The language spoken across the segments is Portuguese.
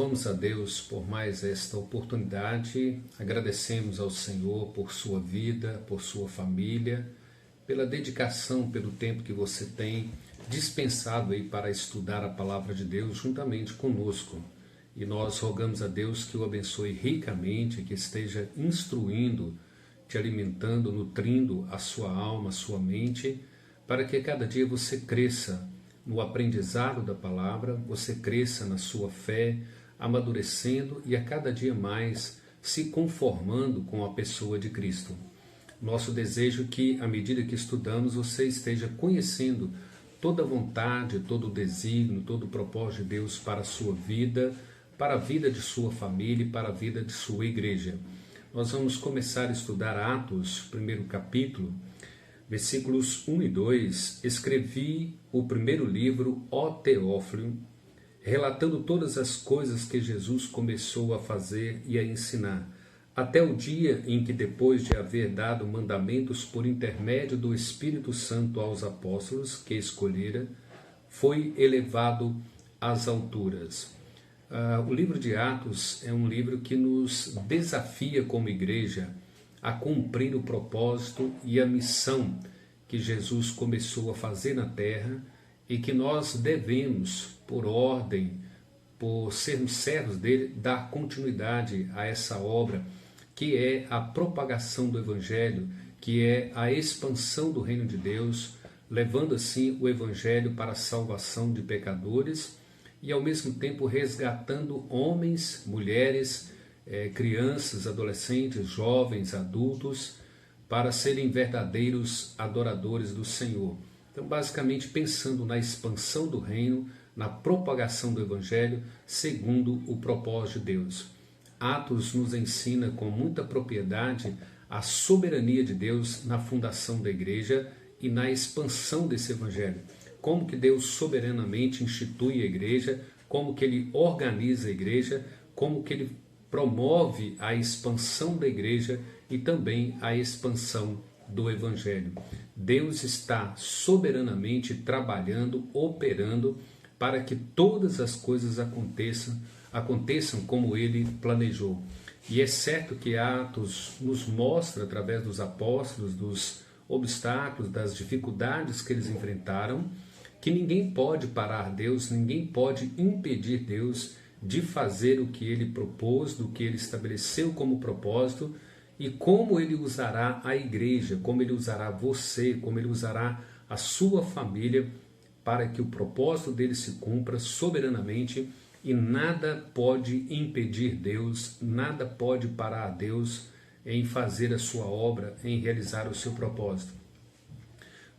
louvamos a Deus por mais esta oportunidade, agradecemos ao Senhor por sua vida, por sua família, pela dedicação, pelo tempo que você tem dispensado aí para estudar a palavra de Deus juntamente conosco. E nós rogamos a Deus que o abençoe ricamente, que esteja instruindo, te alimentando, nutrindo a sua alma, a sua mente, para que cada dia você cresça no aprendizado da palavra, você cresça na sua fé, amadurecendo e a cada dia mais se conformando com a pessoa de Cristo. Nosso desejo é que, à medida que estudamos, você esteja conhecendo toda a vontade, todo o desígnio, todo o propósito de Deus para a sua vida, para a vida de sua família e para a vida de sua igreja. Nós vamos começar a estudar Atos, primeiro capítulo, versículos 1 e 2, escrevi o primeiro livro, ó Teófilo, relatando todas as coisas que Jesus começou a fazer e a ensinar, até o dia em que, depois de haver dado mandamentos por intermédio do Espírito Santo aos apóstolos que escolhera, foi elevado às alturas. O livro de Atos é um livro que nos desafia como igreja a cumprir o propósito e a missão que Jesus começou a fazer na terra e que nós devemos, por ordem, por sermos servos dele, dar continuidade a essa obra, que é a propagação do Evangelho, que é a expansão do reino de Deus, levando assim o Evangelho para a salvação de pecadores e ao mesmo tempo resgatando homens, mulheres, crianças, adolescentes, jovens, adultos, para serem verdadeiros adoradores do Senhor. Então, basicamente, pensando na expansão do reino, na propagação do Evangelho, segundo o propósito de Deus. Atos nos ensina com muita propriedade a soberania de Deus na fundação da igreja e na expansão desse Evangelho. Como que Deus soberanamente institui a igreja, como que Ele organiza a igreja, como que Ele promove a expansão da igreja e também a expansão do Evangelho. Deus está soberanamente trabalhando, operando para que todas as coisas aconteçam como Ele planejou. E é certo que Atos nos mostra, através dos apóstolos, dos obstáculos, das dificuldades que eles enfrentaram, que ninguém pode parar Deus, ninguém pode impedir Deus de fazer o que Ele propôs, do que Ele estabeleceu como propósito e como Ele usará a igreja, como Ele usará você, como Ele usará a sua família para que o propósito dele se cumpra soberanamente e nada pode impedir Deus, nada pode parar Deus em fazer a sua obra, em realizar o seu propósito.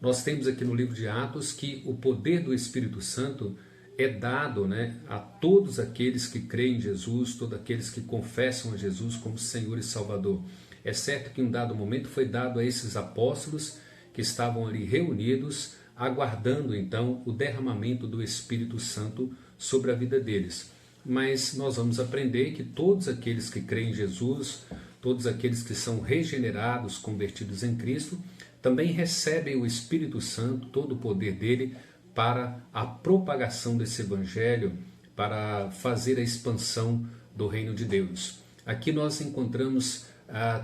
Nós temos aqui no livro de Atos que o poder do Espírito Santo é dado, a todos aqueles que creem em Jesus, todos aqueles que confessam a Jesus como Senhor e Salvador. É certo que em um dado momento foi dado a esses apóstolos que estavam ali reunidos, aguardando então o derramamento do Espírito Santo sobre a vida deles. Mas nós vamos aprender que todos aqueles que creem em Jesus, todos aqueles que são regenerados, convertidos em Cristo, também recebem o Espírito Santo, todo o poder dele, para a propagação desse Evangelho, para fazer a expansão do reino de Deus. Aqui nós encontramos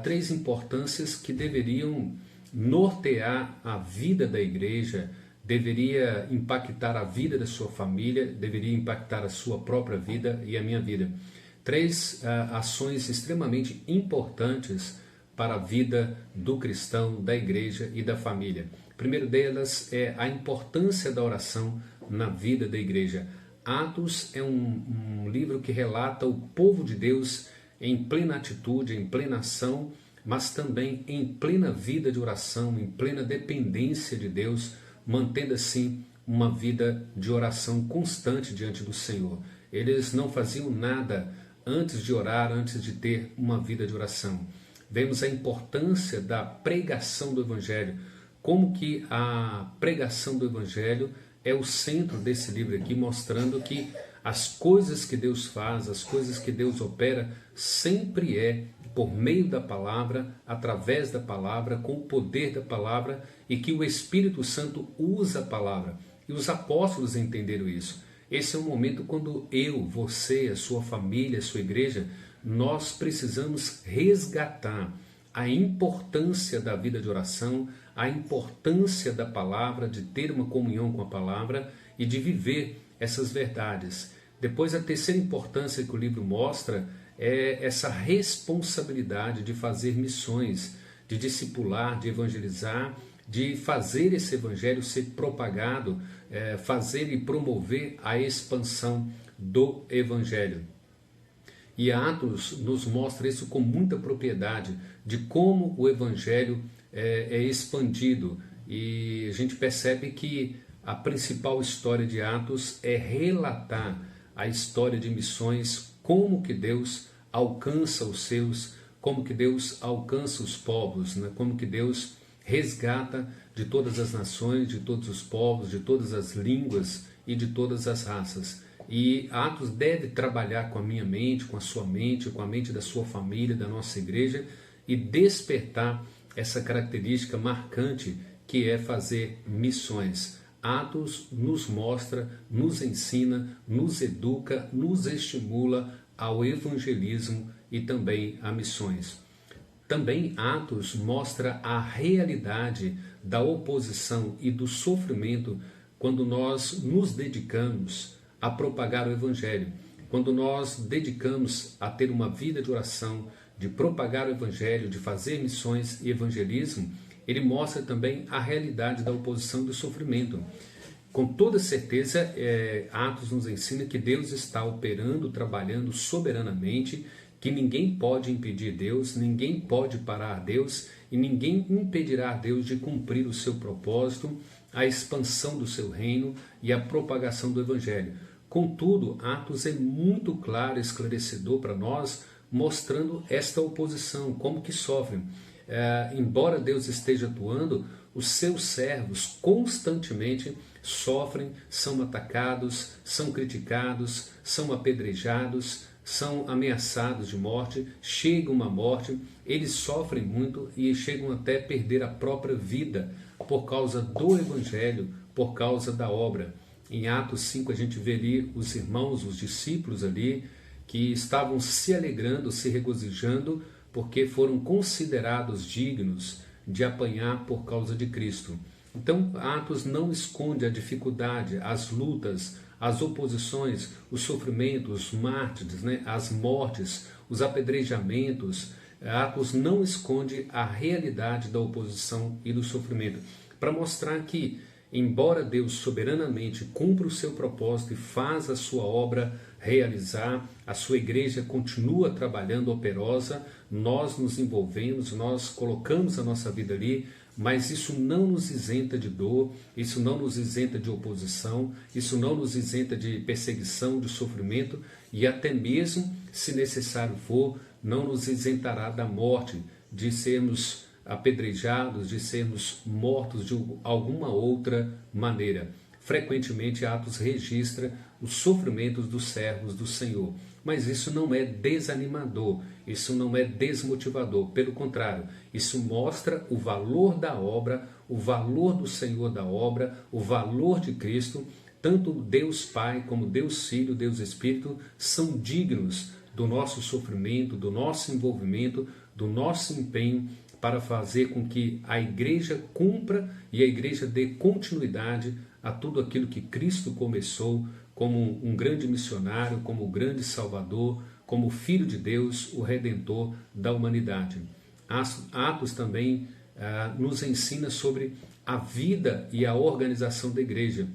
três importâncias que deveriam nortear a vida da igreja, deveria impactar a vida da sua família, deveria impactar a sua própria vida e a minha vida. Três ações extremamente importantes para a vida do cristão, da igreja e da família. O primeiro delas é a importância da oração na vida da igreja. Atos é um livro que relata o povo de Deus em plena atitude, em plena ação, mas também em plena vida de oração, em plena dependência de Deus, mantendo assim uma vida de oração constante diante do Senhor. Eles não faziam nada antes de orar, antes de ter uma vida de oração. Vemos a importância da pregação do Evangelho, como que a pregação do Evangelho é o centro desse livro aqui, mostrando que as coisas que Deus faz, as coisas que Deus opera, sempre é por meio da palavra, através da palavra, com o poder da palavra, e que o Espírito Santo usa a palavra. E os apóstolos entenderam isso. Esse é um momento quando eu, você, a sua família, a sua igreja, nós precisamos resgatar a importância da vida de oração, a importância da palavra, de ter uma comunhão com a palavra e de viver essas verdades. Depois, a terceira importância que o livro mostra é essa responsabilidade de fazer missões, de discipular, de evangelizar, de fazer esse evangelho ser propagado, fazer e promover a expansão do evangelho. E Atos nos mostra isso com muita propriedade, de como o evangelho é expandido. E a gente percebe que a principal história de Atos é relatar a história de missões, como que Deus alcança os seus, como que Deus alcança os povos, né? Como que Deus resgata de todas as nações, de todos os povos, de todas as línguas e de todas as raças. E Atos deve trabalhar com a minha mente, com a sua mente, com a mente da sua família, da nossa igreja, e despertar essa característica marcante que é fazer missões. Atos nos mostra, nos ensina, nos educa, nos estimula ao evangelismo e também a missões. Também Atos mostra a realidade da oposição e do sofrimento quando nós nos dedicamos a propagar o Evangelho, quando nós dedicamos a ter uma vida de oração, de propagar o Evangelho, de fazer missões e evangelismo. Ele mostra também a realidade da oposição e do sofrimento. Com toda certeza, Atos nos ensina que Deus está operando, trabalhando soberanamente, que ninguém pode impedir Deus, ninguém pode parar Deus e ninguém impedirá Deus de cumprir o seu propósito, a expansão do seu reino e a propagação do Evangelho. Contudo, Atos é muito claro e esclarecedor para nós, mostrando esta oposição, como que sofrem. Embora Deus esteja atuando, os seus servos constantemente sofrem, são atacados, são criticados, são apedrejados, são ameaçados de morte, chegam à morte, eles sofrem muito e chegam até a perder a própria vida por causa do Evangelho, por causa da obra. Em Atos 5 a gente vê ali os irmãos, os discípulos ali, que estavam se alegrando, se regozijando, porque foram considerados dignos de apanhar por causa de Cristo. Então, Atos não esconde a dificuldade, as lutas, as oposições, os sofrimentos, os mártires, né? As mortes, os apedrejamentos. Atos não esconde a realidade da oposição e do sofrimento, para mostrar que, embora Deus soberanamente cumpra o seu propósito e faz a sua obra realizar, a sua igreja continua trabalhando operosa, nós nos envolvemos, nós colocamos a nossa vida ali, mas isso não nos isenta de dor, isso não nos isenta de oposição, isso não nos isenta de perseguição, de sofrimento e até mesmo, se necessário for, não nos isentará da morte, de sermos apedrejados, de sermos mortos de alguma outra maneira. Frequentemente Atos registra os sofrimentos dos servos do Senhor, mas isso não é desanimador, isso não é desmotivador, pelo contrário, isso mostra o valor da obra, o valor do Senhor da obra, o valor de Cristo. Tanto Deus Pai como Deus Filho, Deus Espírito são dignos do nosso sofrimento, do nosso envolvimento, do nosso empenho para fazer com que a igreja cumpra e a igreja dê continuidade a tudo aquilo que Cristo começou como um grande missionário, como o grande Salvador, como Filho de Deus, o Redentor da humanidade. Atos também nos ensina sobre a vida e a organização da igreja,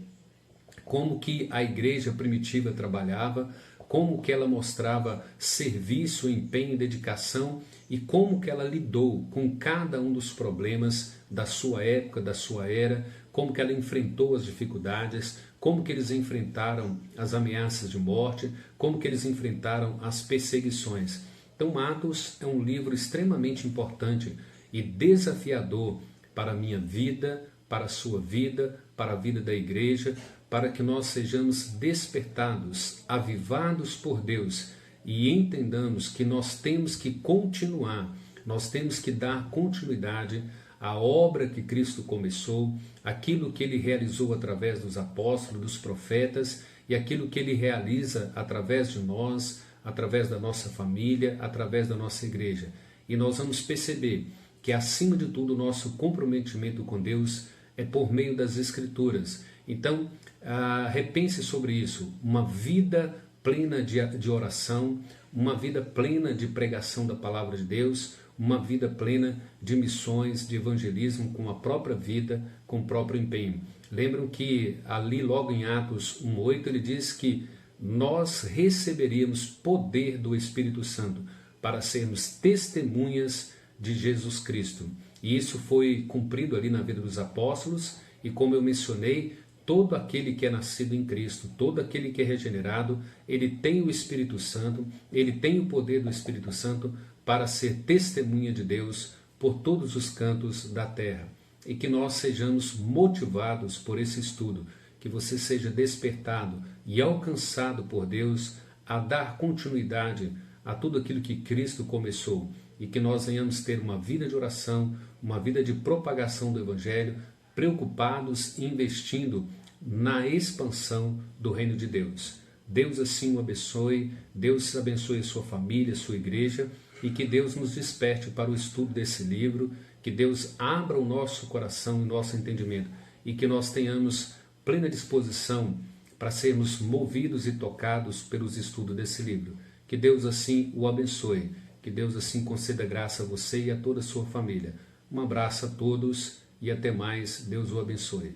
como que a igreja primitiva trabalhava, como que ela mostrava serviço, empenho e dedicação e como que ela lidou com cada um dos problemas da sua época, da sua era, como que ela enfrentou as dificuldades, como que eles enfrentaram as ameaças de morte, como que eles enfrentaram as perseguições. Então Atos é um livro extremamente importante e desafiador para a minha vida, para a sua vida, para a vida da igreja, para que nós sejamos despertados, avivados por Deus e entendamos que nós temos que continuar, nós temos que dar continuidade à obra que Cristo começou, aquilo que Ele realizou através dos apóstolos, dos profetas, e aquilo que Ele realiza através de nós, através da nossa família, através da nossa igreja. E nós vamos perceber que, acima de tudo, o nosso comprometimento com Deus é por meio das Escrituras. Então, repense sobre isso. Uma vida plena de oração, uma vida plena de pregação da palavra de Deus, uma vida plena de missões, de evangelismo, com a própria vida, com o próprio empenho. Lembram que ali logo em Atos 1:8 ele diz que nós receberíamos poder do Espírito Santo para sermos testemunhas de Jesus Cristo. E isso foi cumprido ali na vida dos apóstolos, e como eu mencionei, todo aquele que é nascido em Cristo, todo aquele que é regenerado, ele tem o Espírito Santo, ele tem o poder do Espírito Santo para ser testemunha de Deus por todos os cantos da terra. E que nós sejamos motivados por esse estudo, que você seja despertado e alcançado por Deus a dar continuidade a tudo aquilo que Cristo começou, e que nós venhamos ter uma vida de oração, uma vida de propagação do Evangelho, preocupados e investindo na expansão do reino de Deus. Deus assim o abençoe, Deus abençoe a sua família, a sua igreja, e que Deus nos desperte para o estudo desse livro, que Deus abra o nosso coração e nosso entendimento, e que nós tenhamos plena disposição para sermos movidos e tocados pelos estudos desse livro. Que Deus assim o abençoe, que Deus assim conceda graça a você e a toda a sua família. Um abraço a todos e até mais. Deus o abençoe.